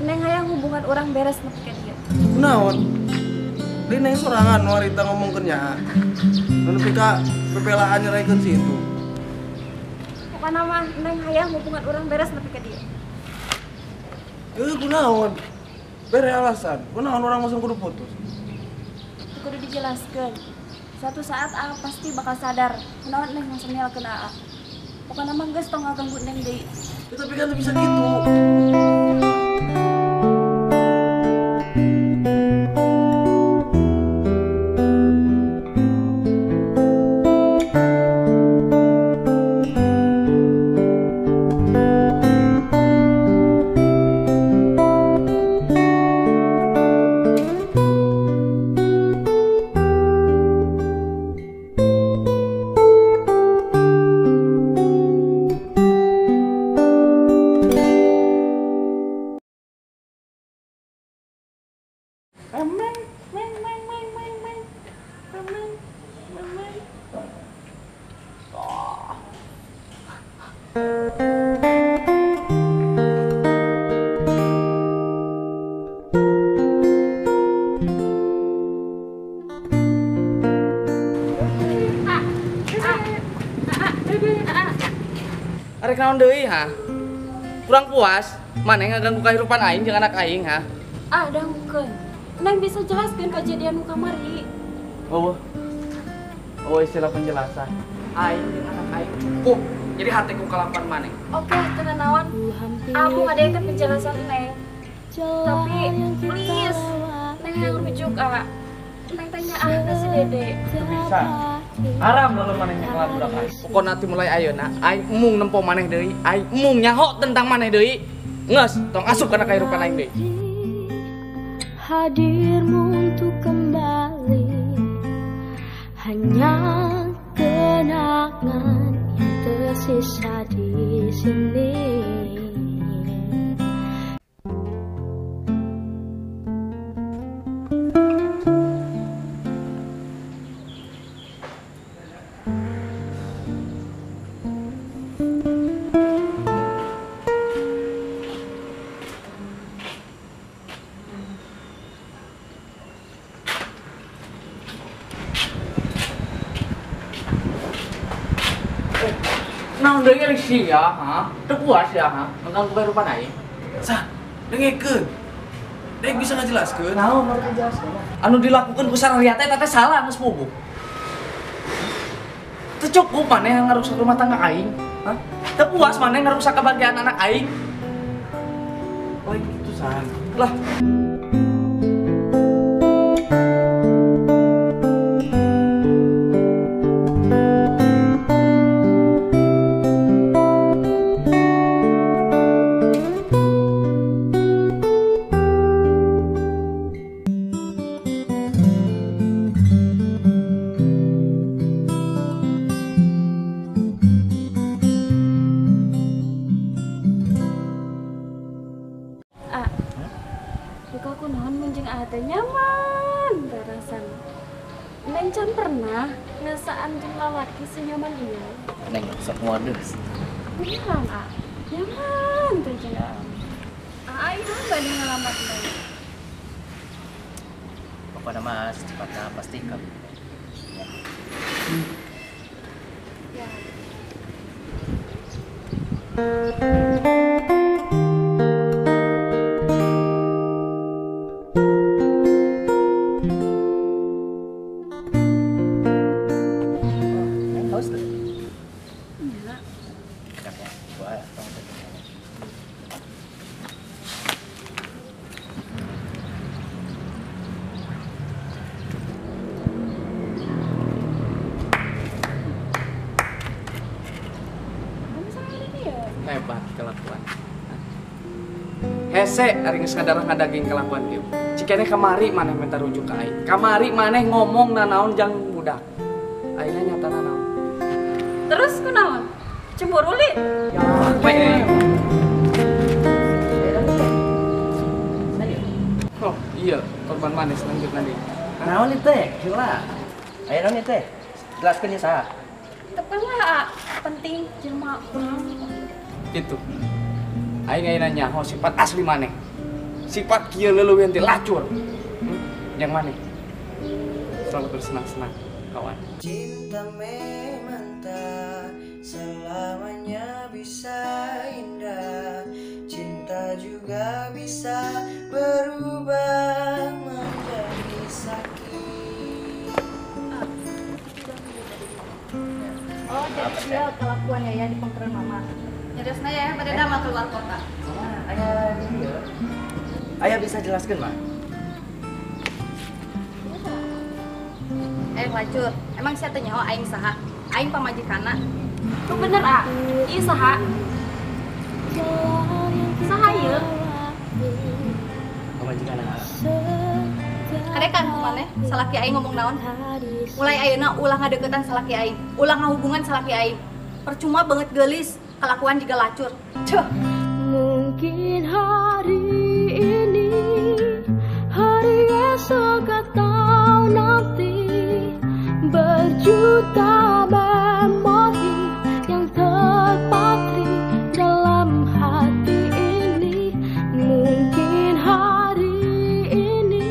Neng hayang hubungan orang beres nepi ka dieu. Naon? Dia neng sorangan wanita ngomongkeunnya. Nepi ka pepelaan nyerahkeun si itu. Pokona mah neng hayang hubungan orang beres nepi ka dieu. Kunaon? Bere alasan. Kunaon orang masang kudu putus? Kudu dijelaskeun. Suatu saat A pasti bakal sadar kunaon neng langsung nyalkeun A. Pokona mah geus tong ngaganggu neng deui. Ya, tapi kan bisa gitu. Arek naon deui ha? Kurang puas? Maneh ngaganggu kahirupan aing jeung anak aing ha? Ah, dangkeun. Neng bisa jelaskeun kejadian nu kamari. Oh. Oh, istilah penjelasan. Aing jeung anak aing. Jadi hatiku kalapan maneh. Oke, tenan naon? Aku ngadekeun penjelasan neng. Tapi please, neng yang rujuk A. Neng tanya ka si Dede. Bisa. Haram lalu maneh ngelak budak aing. Pokona ti mulai ayeuna aing emung nempo maneh deui, aing emung nyaho tentang maneh deui. Ngeus, tong asup kana kahirupan aing deui. Hadirmu untuk kembali hanya kenangan yang tersisa di sini. Naon deui ari sia ha? Teu puas ya ha? Ngaganggu kahirupan aing. Sah, dengekeun. Dek bisa ngajelaskeun? Naon baru dijelaskeun? Anu dilakukeun ku sararea teh salah geus puguh. Teu cukup maneh ngarusak rumah tangga aing. Hah? Teu puas maneh ngarusak kebahagiaan anak aing. Oh, itu san. Lah, Buka kunaon munjing ate nyaman tarasan. Neng can pernah ngesaan jeung lalaki senyaman ieu. neng sok modus. Beneran A. Nyaman teh jeung A. Aing banding ngalamat neng. Pokona mah secepatnya pasti kamu. Ya. Hebat kelakuan. Hese ari geus ngadarah ngadaging kelakuan ieu. Cikene kamari maneh minta rujuk ka aing. Kamari maneh ngomong nanaon jang budak. Ayeuna nyatana naon? Terus kunaon? Cemburu li? Ya, bae. Oh iya, korban manis lanjut nanti. Naon itu teh? Gila. Ayo naon itu teh? Jelaskeun ya saha. Tepenlah penting jelema urang. Gitu. Aing ayeuna nyaho sifat asli maneh. Sifat kieu leuleuen teh lacur. Yang maneh. Selalu bersenang-senang, kawan. Cinta memang tak selamanya bisa indah. Cinta juga bisa berubah menjadi sakit. Oh, jadi dia kelakuannya ya di pengkeran mama. Nyedesna ya, pada dama keluar kota. Ayah dia. Ayah bisa jelaskan mah? Lacur, emang siapa nyawa aing saha? Aing pamajikana. Tuh bener ieu saha? Saha ieu? Pamajikan Kadekan kumaneh, salaki aing ngomong naon? Mulai ayeuna ulah ngadeuketan salaki aing, ulah ngahubungan salaki aing. Percuma banget geulis, kelakuan juga lacur. Ceuh. Mungkin hari ini, hari esok atau nanti, berjuta memori yang terpatri dalam hati ini. Mungkin hari ini,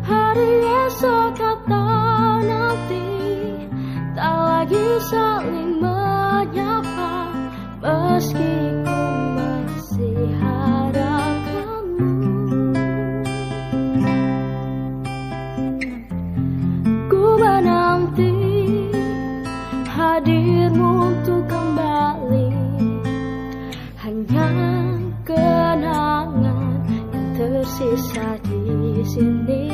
hari esok atau nanti, tak lagi saling menyapa, meski ku masih harap kamu. Ku menanti hadirmu untuk kembali, hanya kenangan yang tersisa di sini.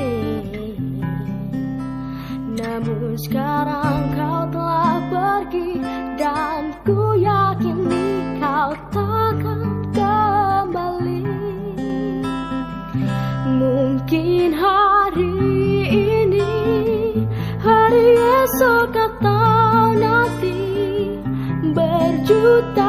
Namun sekarang kau telah pergi, dan ku yakini kau takkan kembali. Mungkin hari ini, hari esok atau nanti, berjuta